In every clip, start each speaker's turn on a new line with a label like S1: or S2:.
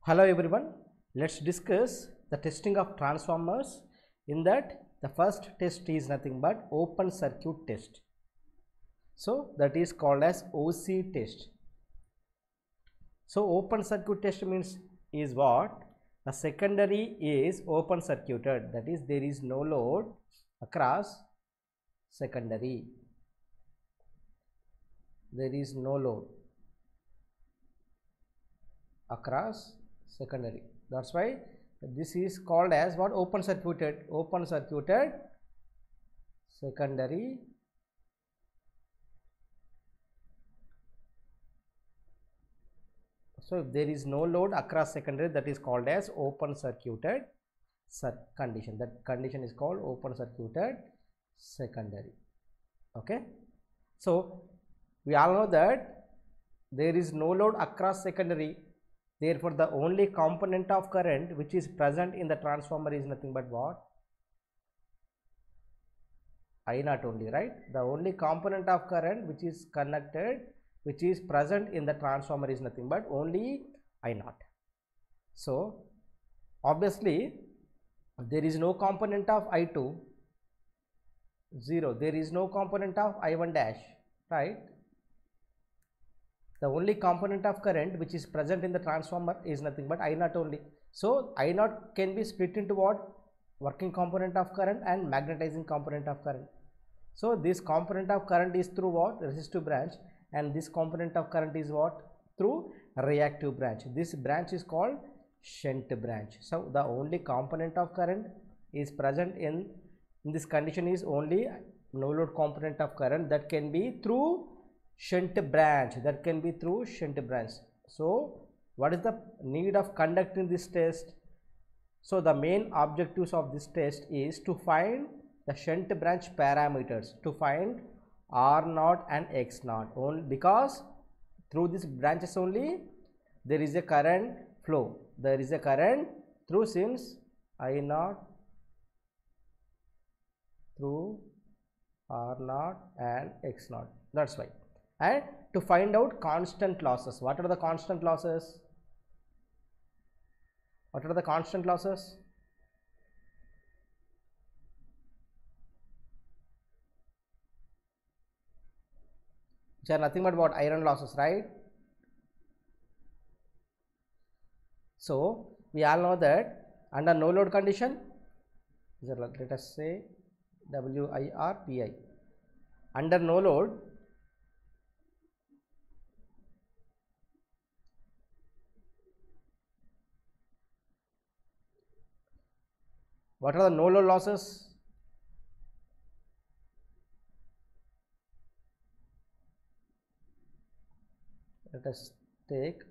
S1: Hello everyone, let's discuss the testing of transformers. In that, the first test is nothing but open circuit test. So that is called as OC test. So open circuit test means is what? The secondary is open circuited, that is there is no load across secondary. There is no load across secondary. That's why this is called as what? Open circuited secondary. So if there is no load across secondary, that is called as open circuited condition. That condition is called open circuited secondary. Okay, so we all know that there is no load across secondary, therefore the only component of current which is present in the transformer is nothing but what? I0 only, right? The only component of current which is connected, which is present in the transformer is nothing but only I0. So obviously there is no component of I2, 0. There is no component of I1 dash, right? The only component of current which is present in the transformer is nothing but I0 only. So I0 can be split into what? Working component of current and magnetizing component of current. So this component of current is through what? Resistive branch, and this component of current is what? Through reactive branch. This branch is called shunt branch. So the only component of current is present in this condition is only no load component of current, that can be through shunt branch, that can be through shunt branch. So what is the need of conducting this test? So the main objectives of this test is to find the shunt branch parameters, to find R0 and X0, only because through these branches only there is a current flow, there is a current through, since I0 through R0 and X0, that's why. And to find out constant losses. What are the constant losses? What are the constant losses? Which are nothing but what? Iron losses, right? So we all know that under no load condition, let us say WIRPI, under no load, what are the no load losses? Let us take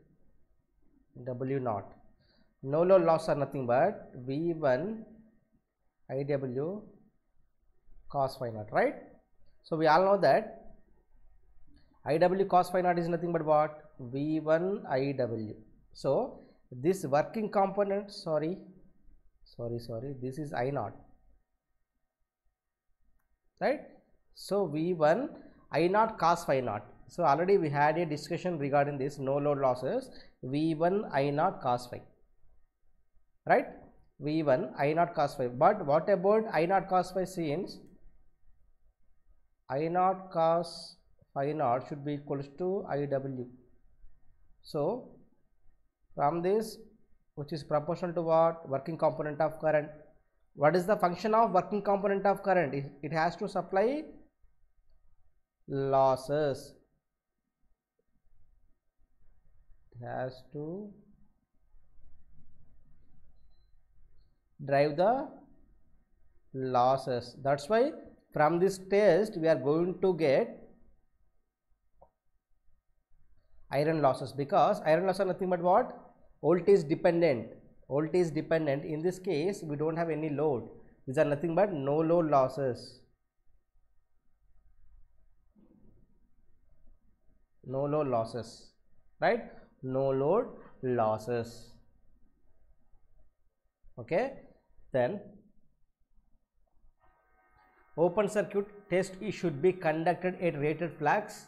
S1: W0. No load loss are nothing but V1 IW cos phi naught, right? So we all know that IW cos phi naught is nothing but what? V1 IW. So this working component, sorry, this is I0, right? So V1 I0 cos phi naught. So already we had a discussion regarding this no load losses, V1 I0 cos phi, right? V1 I0 cos phi. But what about I0 cos phi? Since I0 cos phi naught should be equals to IW. So from this, which is proportional to what? Working component of current. What is the function of working component of current? It has to supply losses. It has to drive the losses. That's why from this test we are going to get iron losses, because iron losses are nothing but what? Voltage dependent. Voltage dependent. In this case we don't have any load. These are nothing but no load losses. No load losses, right? No load losses. Okay, then open circuit test should be conducted at rated flux.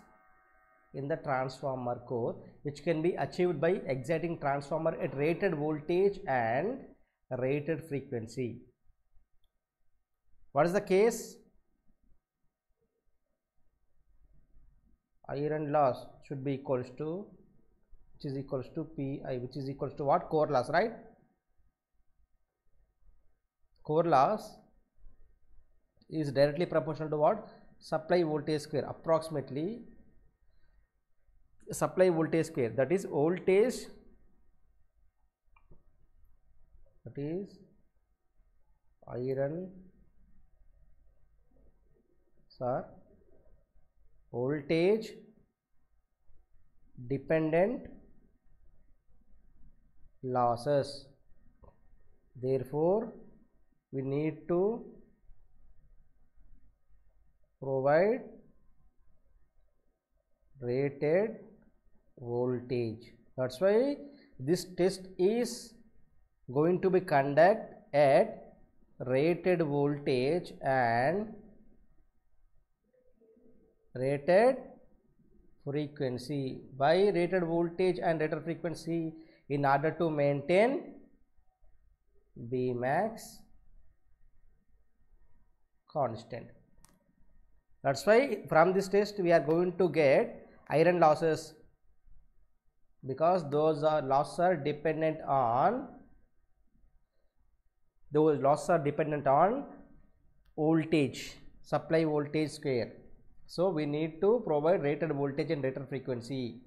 S1: in the transformer core, which can be achieved by exciting transformer at rated voltage and rated frequency. What is the case? Iron loss should be equals to, which is equals to Pi, which is equals to what? Core loss, right? Core loss is directly proportional to what? Supply voltage square, approximately supply voltage square, that is voltage, that is iron, sir, voltage dependent losses. Therefore, we need to provide rated voltage. That's why this test is going to be conducted at rated voltage and rated frequency. By rated voltage and rated frequency, in order to maintain Bmax constant. That's why from this test we are going to get iron losses, because those losses are dependent on voltage, supply voltage square. So we need to provide rated voltage and rated frequency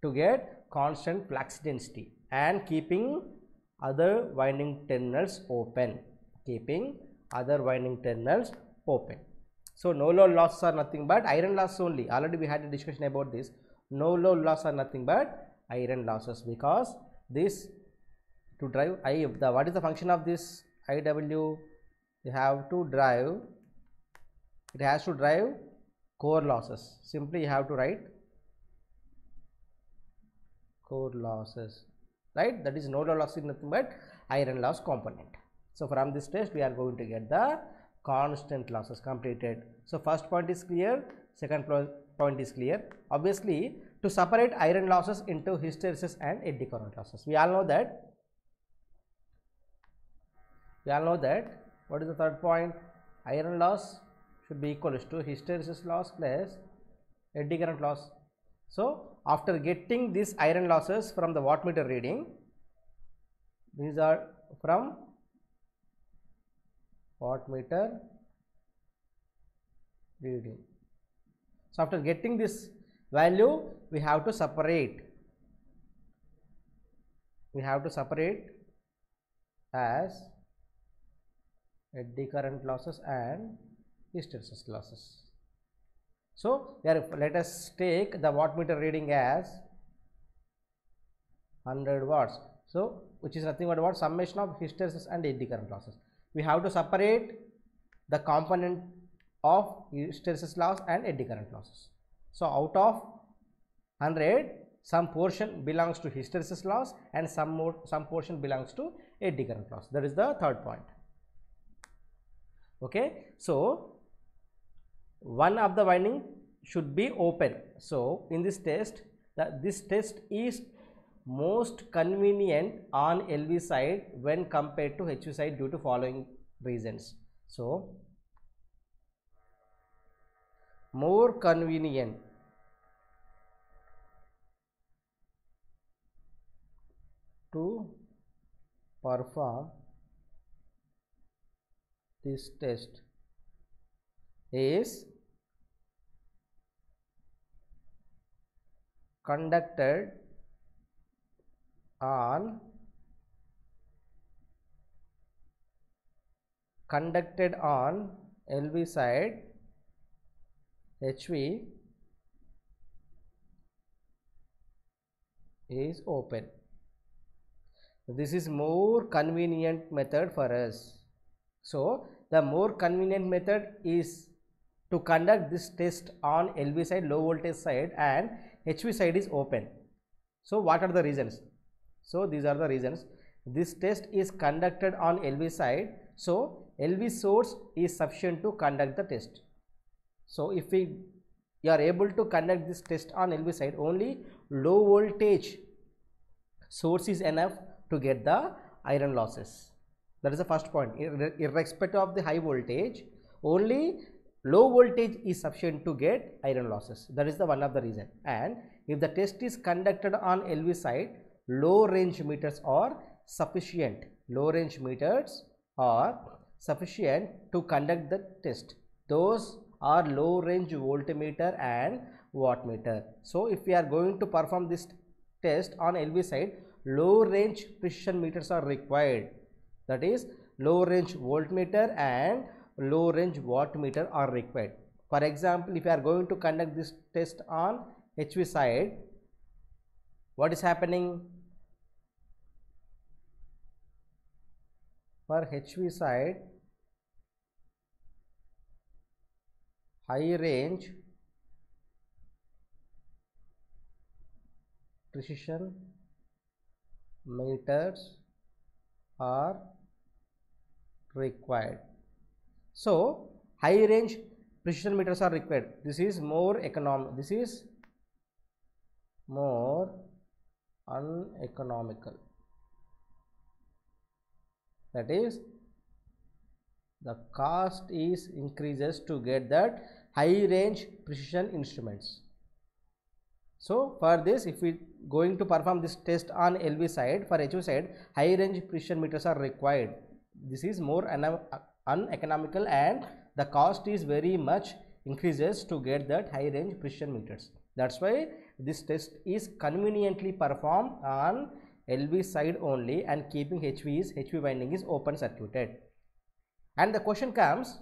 S1: to get constant flux density and keeping other winding terminals open. So no load losses are nothing but iron loss only. Already we had a discussion about this. No load loss are nothing but iron losses, because this to drive what is the function of this IW? You have to drive, it has to drive core losses. Simply you have to write core losses, right? That is no load loss is nothing but iron loss component. So from this test we are going to get the constant losses completed. So first point is clear, second point is clear. Obviously, to separate iron losses into hysteresis and eddy current losses, we all know that what is the third point? Iron loss should be equal to hysteresis loss plus eddy current loss. So after getting these iron losses from the wattmeter reading, these are from wattmeter reading. So after getting this value, we have to separate as eddy current losses and hysteresis losses. So let us take the wattmeter reading as 100 watts. So which is nothing but what? Summation of hysteresis and eddy current losses. We have to separate the component of hysteresis loss and eddy current losses. So out of 100, some portion belongs to hysteresis loss and some portion belongs to eddy current loss. That is the third point. Okay, so one of the winding should be open. So in this test, this test is most convenient on LV side when compared to HV side due to following reasons. So more convenient to perform this test is conducted on LV side, HV is open. This is more convenient method for us. So the more convenient method is to conduct this test on LV side, low voltage side, and HV side is open. So what are the reasons? So these are the reasons. This test is conducted on LV side, so LV source is sufficient to conduct the test. So if we you are able to conduct this test on LV side, only low voltage source is enough to get the iron losses. That is the first point. Irrespective of the high voltage, only low voltage is sufficient to get iron losses. That is the one of the reason. And if the test is conducted on LV side, low range meters are sufficient. Low range meters are sufficient to conduct the test. Those are low range voltmeter and wattmeter. So if we are going to perform this test on LV side, low range precision meters are required. That is, low range voltmeter and low range wattmeter are required. For example, if you are going to conduct this test on HV side, what is happening? For HV side, high range precision meters are required. So high range precision meters are required. This is more economic. This is more uneconomical. That is, the cost is increases to get that high range precision instruments. So for this, if we going to perform this test on LV side, for HV side, high range precision meters are required. This is more uneconomical and the cost is very much increases to get that high range precision meters. That's why this test is conveniently performed on LV side only, and keeping HV winding is open circuited. And the question comes,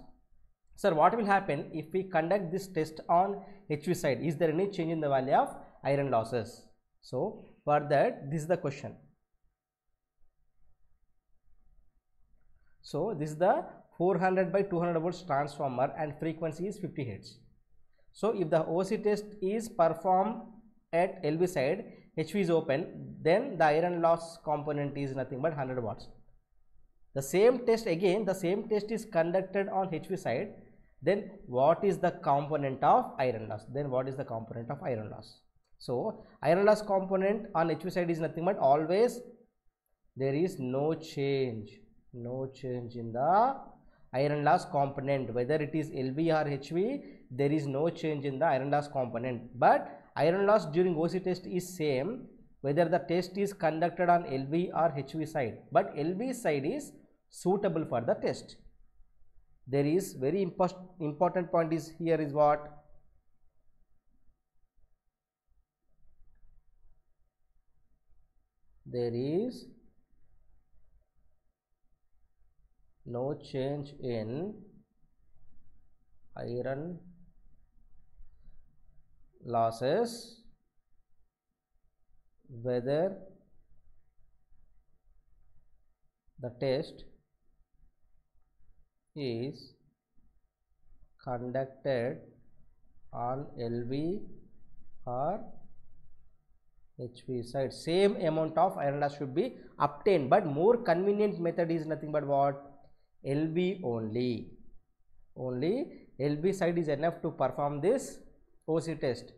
S1: sir, what will happen if we conduct this test on HV side? Is there any change in the value of iron losses? So for that, this is the question. So this is the 400 by 200 volts transformer and frequency is 50 Hz. So if the OC test is performed at LV side, HV is open, then the iron loss component is nothing but 100 watts. The same test again, the same test is conducted on HV side, then what is the component of iron loss? Then what is the component of iron loss? So iron loss component on HV side is nothing but always there is no change in the iron loss component, whether it is LV or HV, there is no change in the iron loss component. But iron loss during OC test is same whether the test is conducted on LV or HV side, but LV side is suitable for the test. There is very important point is here is what? There is no change in iron losses whether the test is conducted on LV or HV side. Same amount of iron loss should be obtained, but more convenient method is nothing but what? LV only. Only LV side is enough to perform this OC test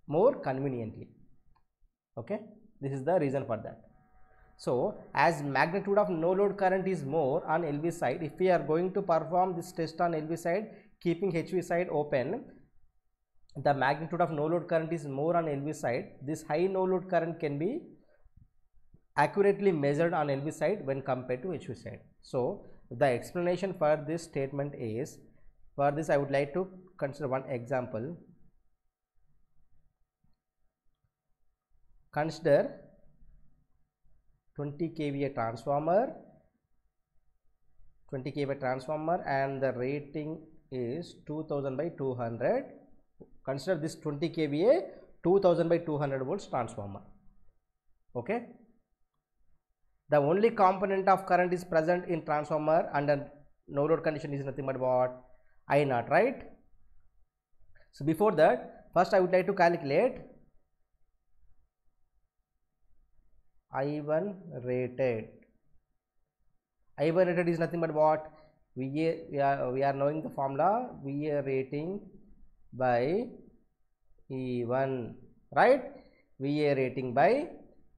S1: more conveniently. Okay, this is the reason for that. So as magnitude of no load current is more on LV side, if we are going to perform this test on LV side keeping HV side open, the magnitude of no load current is more on LV side. This high no load current can be accurately measured on LV side when compared to HV side. So the explanation for this statement is, for this I would like to consider one example. Consider 20 kVA transformer, and the rating is 2000 by 200. Consider this 20 kVA 2000 by 200 volts transformer. Okay, the only component of current is present in transformer under no load condition is nothing but what? I naught, right? So before that, first I would like to calculate I1 rated. I1 rated is nothing but what? We are knowing the formula, VA rating by E1, right? VA rating by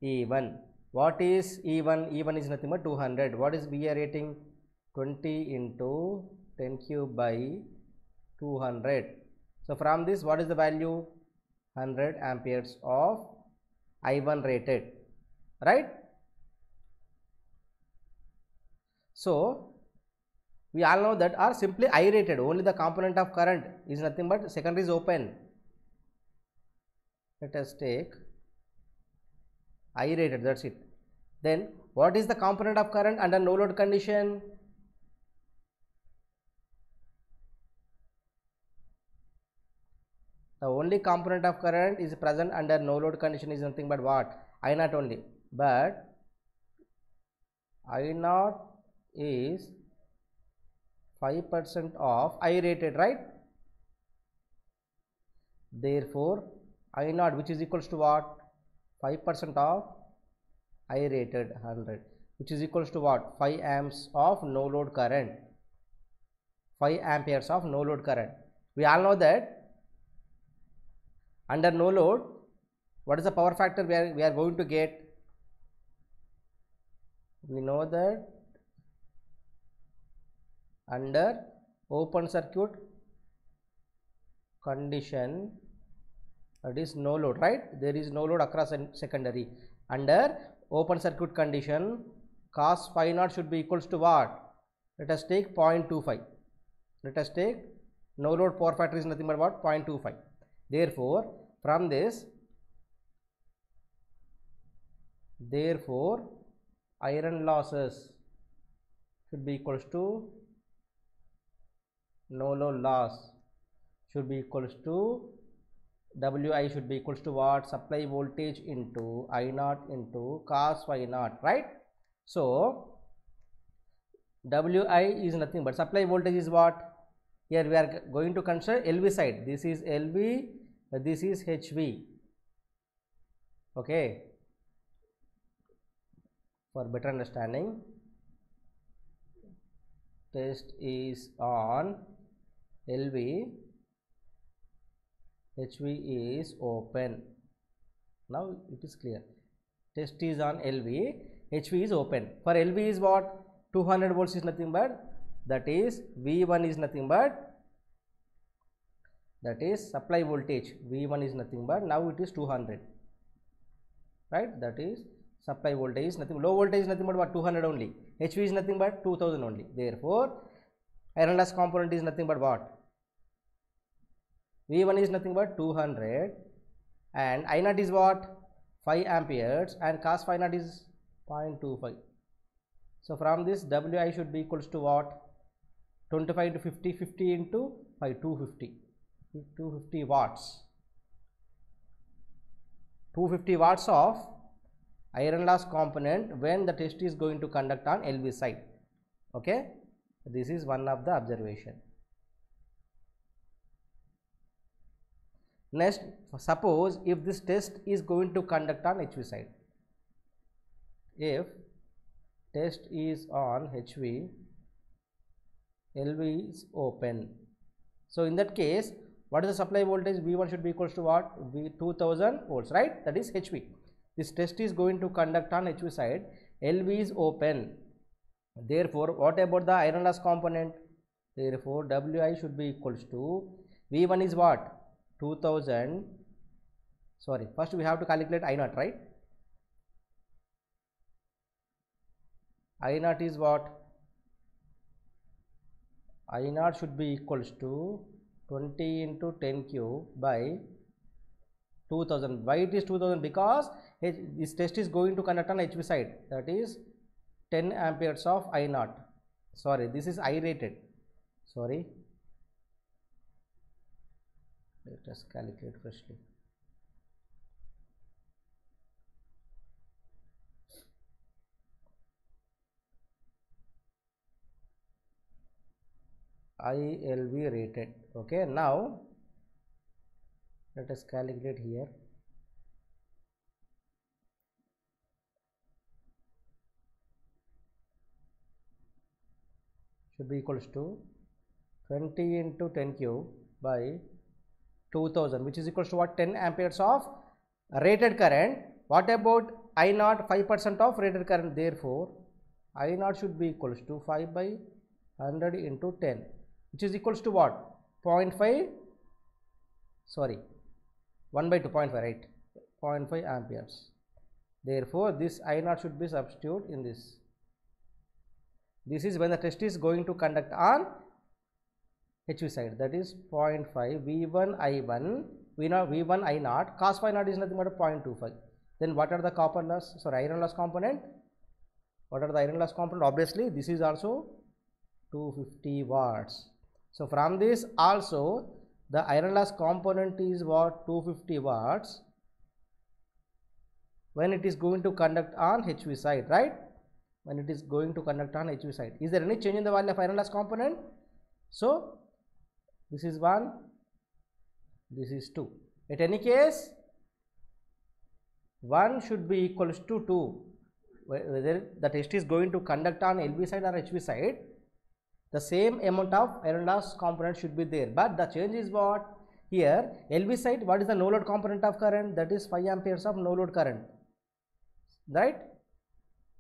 S1: E1. What is E1? E1 is nothing but 200. What is VA rating? 20 into 10 cube by 200. So from this, what is the value? 100 amperes of I1 rated, right? So we all know that, or simply I rated, only the component of current is nothing but secondary is open. Let us take I rated, that's it. Then what is the component of current under no load condition? The only component of current is present under no load condition is nothing but what? I naught only. But I naught is 5% of I rated, right? Therefore I naught, which is equals to what? 5% of I rated 100, which is equals to what? 5 amps of no load current, 5 amperes of no load current. We all know that under no load, what is the power factor we are going to get? We know that under open circuit condition, that is no load, right? There is no load across secondary. Under open circuit condition, cos phi naught should be equals to what? Let us take 0.25. Let us take no load power factor is nothing but what? 0.25. Therefore from this, therefore iron losses should be equals to no load loss should be equals to Wi should be equals to what? Supply voltage into I naught into cos phi naught, right? So Wi is nothing but supply voltage is what? Here we are going to consider LV side. This is LV, this is HV. Okay, for better understanding, test is on LV, HV is open. Now it is clear. Test is on LV, HV is open. For LV is what? 200 volts is nothing but, that is V1 is nothing but, that is supply voltage. V1 is nothing but, now it is 200, right? That is supply voltage is nothing, low voltage is nothing but what? 200 only. HV is nothing but 2000 only. Therefore iron loss component is nothing but what? V1 is nothing but 200 and I naught is what? 5 amperes and cos phi naught is 0.25. So from this Wi should be equals to what? 25 to 50, 50 into 5, 250 watts. 250 watts of iron loss component when the test is going to conduct on LV side. Okay, this is one of the observation. Next, suppose if this test is going to conduct on HV side, if test is on HV, LV is open. So in that case, what is the supply voltage? V1 should be equals to what? V 2000 volts, right? That is HV. This test is going to conduct on HV side, LV is open. Therefore what about the iron loss component? Therefore Wi should be equals to, V1 is what? 2000, sorry, first we have to calculate I naught, right? I naught is what? I naught should be equals to 20 into 10 cube by 2000. Why it is 2000? Because this test is going to conduct on HV side, that is 10 amperes of I naught. Sorry, this is I rated. Sorry, let us calculate firstly. ILV rated. Okay, now let us calculate here. Should be equals to 20 into 10 cube by 2000, which is equals to what? 10 amperes of rated current. What about I naught? 5% of rated current. Therefore, I naught should be equals to 5 by 100 into 10, which is equals to what? 0.5, sorry, 1 by 2, 0.5, right? 0.5 amperes. Therefore, this I naught should be substituted in this. This is when the test is going to conduct on HV side, that is 0.5 V1 I1, V1 I naught, cos phi naught is nothing but 0.25. Then what are the copper loss, sorry, iron loss component? What are the iron loss component? Obviously, this is also 250 watts. So from this also, the iron loss component is what? 250 watts when it is going to conduct on HV side, right? When it is going to conduct on HV side. Is there any change in the value of iron loss component? So this is 1, this is 2. At any case, 1 should be equals to 2. Whether the test is going to conduct on LV side or HV side, the same amount of iron loss component should be there. But the change is what? Here, LV side, what is the no load component of current? That is 5 amperes of no load current, right?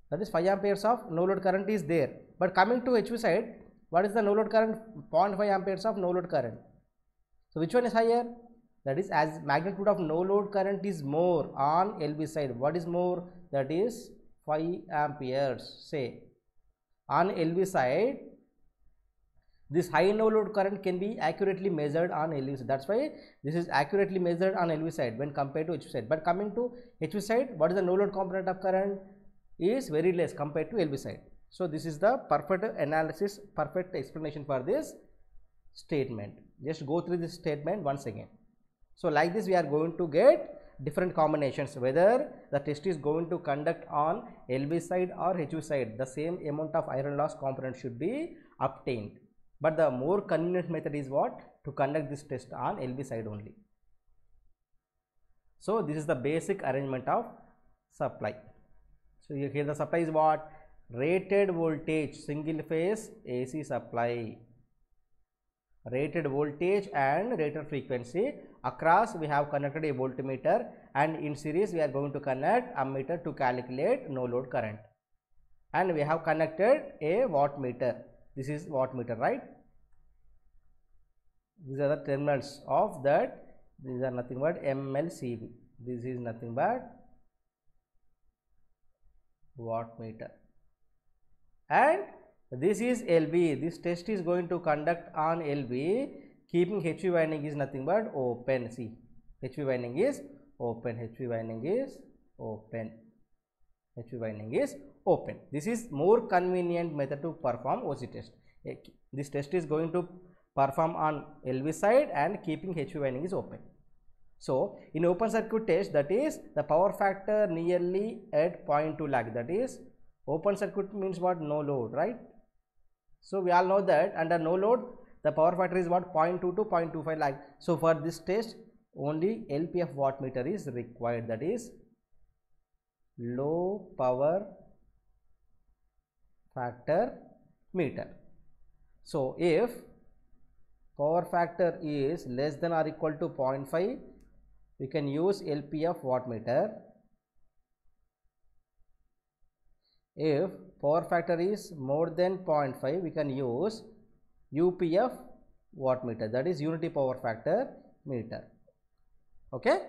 S1: That is 5 amperes of no load current is there. But coming to HV side, what is the no load current? 0.5 amperes of no load current. So which one is higher? That is, as magnitude of no load current is more on LV side. What is more? That is 5 amperes. Say on LV side, this high no load current can be accurately measured on LV side. That's why this is accurately measured on LV side when compared to HV side. But coming to HV side, what is the no load component of current? Is very less compared to LV side. So this is the perfect analysis, perfect explanation for this statement. Just go through this statement once again. So like this, we are going to get different combinations, whether the test is going to conduct on LV side or HV side, the same amount of iron loss component should be obtained. But the more convenient method is what? To conduct this test on LV side only. So this is the basic arrangement of supply. So here the supply is what? Rated voltage, single phase AC supply. Rated voltage and rated frequency. Across we have connected a voltmeter, and in series we are going to connect ammeter to calculate no load current. And we have connected a wattmeter. This is wattmeter, right? These are the terminals of that. These are nothing but MLCV. This is nothing but wattmeter. And this is LV. This test is going to conduct on LV. Keeping HV winding is nothing but open. See, HV winding is open. HV winding is open. HV winding is open. This is more convenient method to perform OC test. This test is going to perform on LV side and keeping HV winding is open. So in open circuit test, that is the power factor nearly at 0.2 lakh. That is open circuit means what? No load, right? So we all know that under no load the power factor is what? 0.2 to 0.25 lakh. So for this test only LPF wattmeter is required, that is low power factor meter. So if power factor is less than or equal to 0.5, we can use LPF wattmeter. If power factor is more than 0.5, we can use UPF wattmeter, that is unity power factor meter. Okay.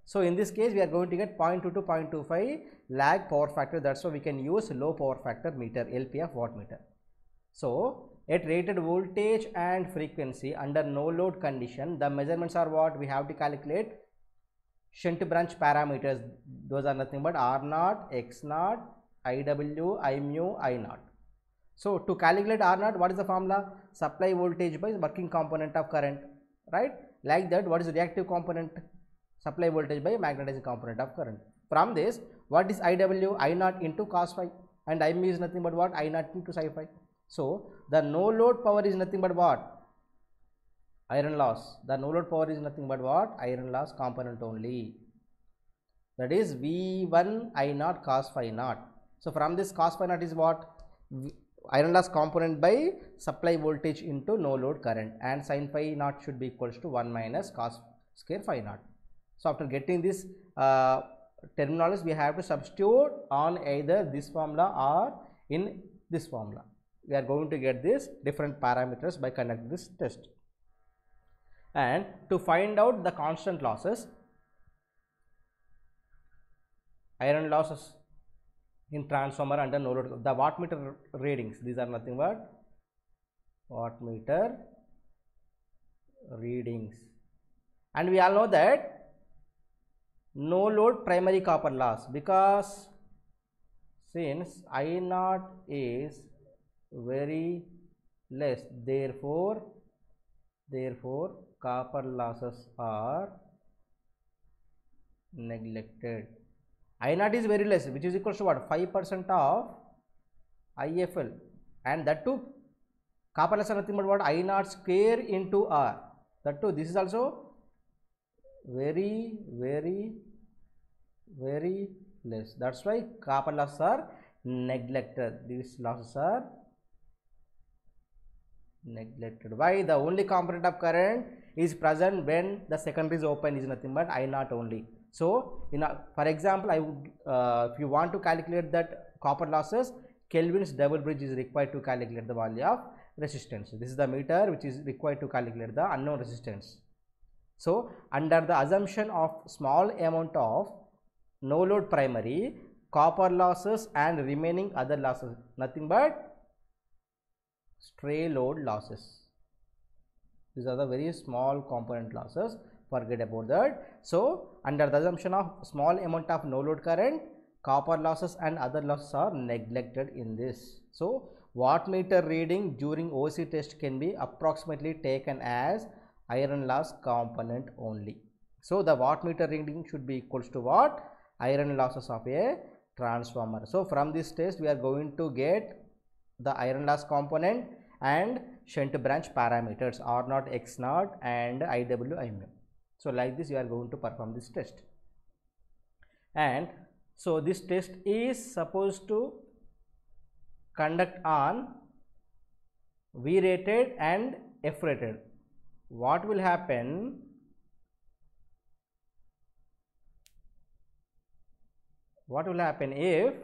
S1: So in this case we are going to get 0.2 to 0.25 lag power factor. That's why we can use low power factor meter, LPF wattmeter. So at rated voltage and frequency under no load condition, the measurements are what? We have to calculate shunt branch parameters. Those are nothing but R0, X0, IW, I mu, I naught. So to calculate R0, what is the formula? Supply voltage by working component of current, right? Like that, what is the reactive component? Supply voltage by magnetizing component of current. From this, what is IW? I naught into cos phi, and I mu is nothing but what? I naught into psi phi. So the no load power is nothing but what? Iron loss. The no load power is nothing but what? Iron loss component only. That is V1 I naught cos phi naught. So from this cos phi naught is what? Iron loss component by supply voltage into no load current, and sin phi naught should be equals to 1 minus cos square phi naught. So after getting this terminology, we have to substitute on either this formula or in this formula. We are going to get this different parameters by conducting this test. And to find out the constant losses, iron losses in transformer under no load, the wattmeter readings, these are nothing but wattmeter readings, and we all know that no load primary copper loss, because since I naught is very less, therefore copper losses are neglected. I naught is very less, which is equal to what, 5% of IFL, and that too copper loss are nothing but what, I naught square into R. That too, this is also very less. That's why copper losses are neglected. These losses are neglected. Why? The only component of current is present when the secondary is open is nothing but I naught only. So for example, I would if you want to calculate that copper losses, Kelvin's double bridge is required to calculate the value of resistance. This is the meter which is required to calculate the unknown resistance. So under the assumption of small amount of no load primary, copper losses and remaining other losses nothing but stray load losses. These are the very small component losses, forget about that. So under the assumption of small amount of no load current, copper losses and other losses are neglected in this. So wattmeter reading during OC test can be approximately taken as iron loss component only. So the wattmeter reading should be equals to what? Iron losses of a transformer. So from this test we are going to get the iron loss component and shunt branch parameters R0, X0 and IW, IMU. So like this you are going to perform this test. And so this test is supposed to conduct on V rated and F rated. What will happen? What will happen if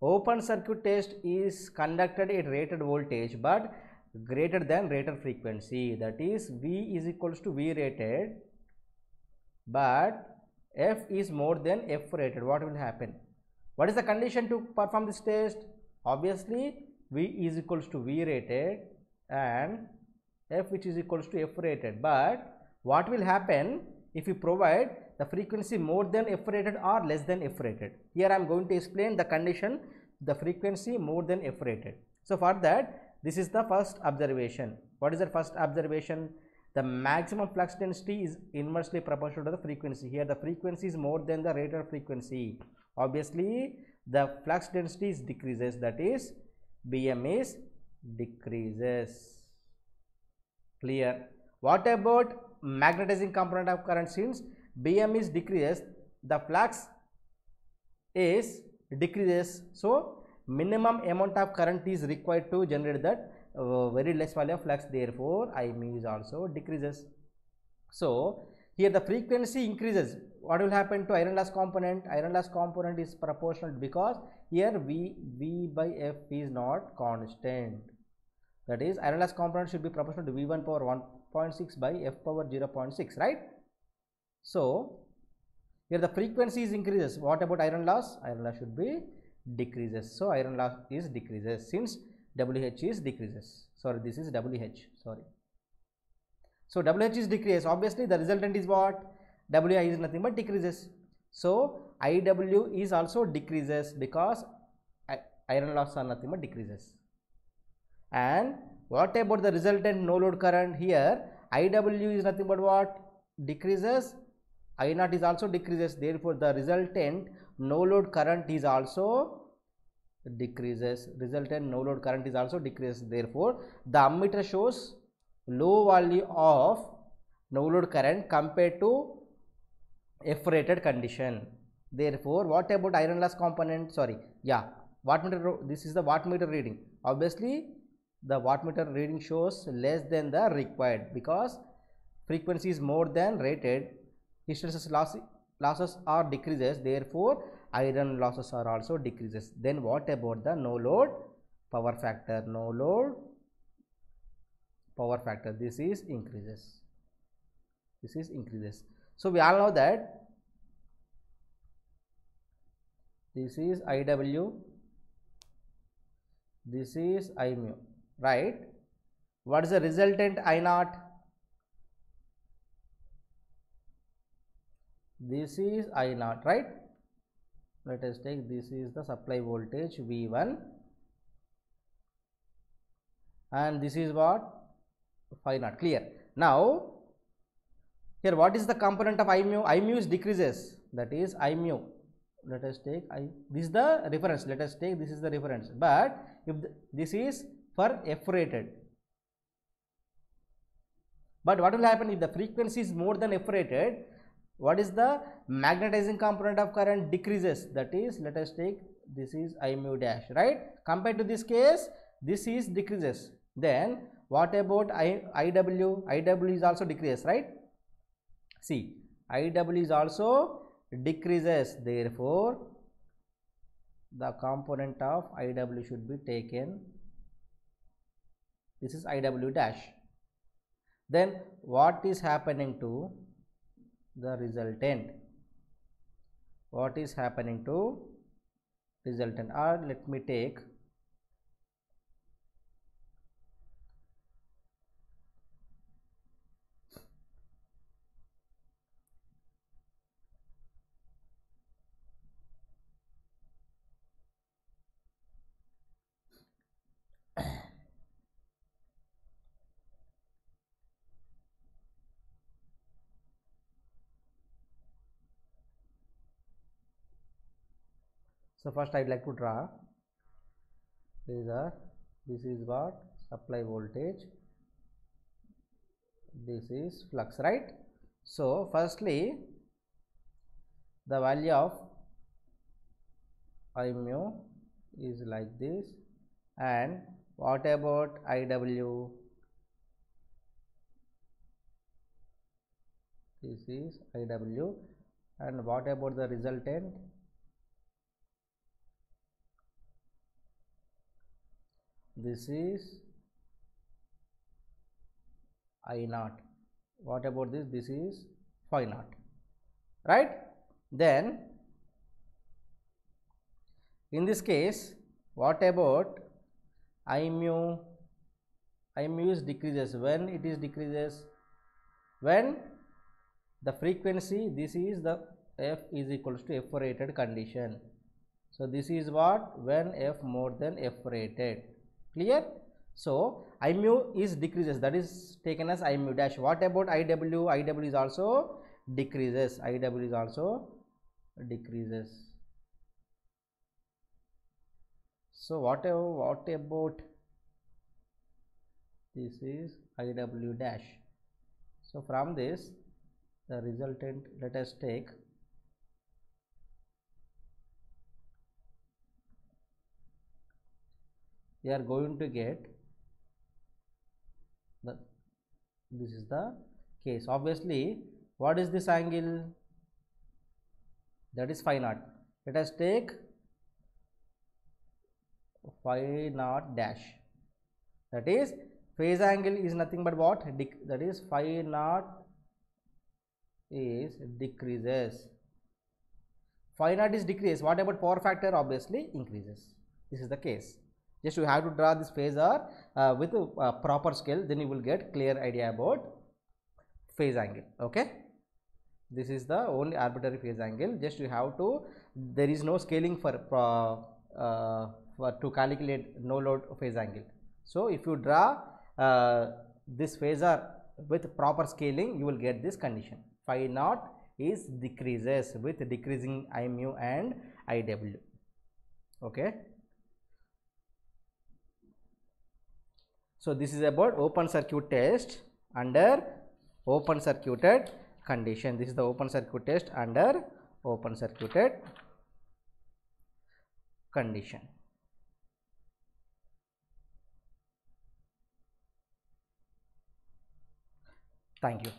S1: open circuit test is conducted at rated voltage but greater than rated frequency, that is V is equals to V rated but F is more than F rated? What will happen? What is the condition to perform this test? Obviously V is equals to V rated and F which is equals to F rated, but what will happen if you provide the frequency more than F rated or less than F rated? Here I am going to explain the condition, the frequency more than F rated. So for that, this is the first observation. What is the first observation? The maximum flux density is inversely proportional to the frequency. Here the frequency is more than the rated frequency. Obviously the flux density is decreases, that is BM is decreases. Clear? What about magnetizing component of current? Since BM is decreases, the flux is decreases, so minimum amount of current is required to generate that very less value of flux, therefore IM is also decreases. So here the frequency increases. What will happen to iron loss component? Iron loss component is proportional because here V by F is not constant, that is iron loss component should be proportional to V1 power 1.6 by F power 0.6, right? So here the frequency is increases. What about iron loss? Iron loss should be decreases. So iron loss is decreases since WH is decreases. Sorry, this is WH. Sorry. So WH is decreases. Obviously the resultant is what? WI is nothing but decreases. So IW is also decreases because iron loss are nothing but decreases. And what about the resultant no load current? Here IW is nothing but what? Decreases. I0 is also decreases, therefore the resultant no load current is also decreases. Resultant no load current is also decreases, therefore the ammeter shows low value of no load current compared to F rated condition. Therefore what about iron loss component? Sorry, yeah, wattmeter, this is the wattmeter reading. Obviously the wattmeter reading shows less than the required because frequency is more than rated, hysteresis losses are decreases, therefore iron losses are also decreases. Then what about the no load power factor? No load power factor, this is increases. This is increases. So we all know that this is IW, this is I mu, right? What is the resultant I naught? This is I naught, right? Let us take, this is the supply voltage V1 and this is what? Phi naught. Clear? Now here what is the component of I mu? I mu is decreases, that is I mu. Let us take I, this is the reference, let us take this is the reference, but if this is for F rated, but what will happen if the frequency is more than F rated? What is the magnetizing component of current? Decreases, that is let us take this is I mu dash, right? Compared to this case, this is decreases. Then what about IW? IW is also decreases, right? See, IW is also decreases, therefore the component of IW should be taken, this is IW dash. Then what is happening to the resultant? What is happening to resultant? Or let me take so first I'd like to draw this is what? Supply voltage, this is flux, right? So firstly the value of I mu is like this, and what about IW? This is IW, and what about the resultant? This is I naught. What about this? This is phi naught, right? Then in this case, what about I mu? I mu is decreases. When it is decreases? When the frequency, this is the F is equals to F rated condition. So this is what? When F more than F rated. Clear? So I mu is decreases, that is taken as I mu dash. What about IW? IW is also decreases. IW is also decreases. So what about this is IW dash. So from this the resultant, let us take we are going to get the, this is the case. Obviously what is this angle? That is phi naught. Let us take phi naught dash, that is phase angle is nothing but what? That is phi naught is decreases. Phi naught is decrease. What about power factor? Obviously increases. This is the case. Just you have to draw this phasor with a proper scale, then you will get clear idea about phase angle. Okay, this is the only arbitrary phase angle. Just you have to, there is no scaling for to calculate no load phase angle. So if you draw this phasor with proper scaling, you will get this condition. Phi naught is decreases with decreasing I mu and IW. Okay. So this is about open circuit test under open circuited condition. This is the open circuit test under open circuited condition. Thank you.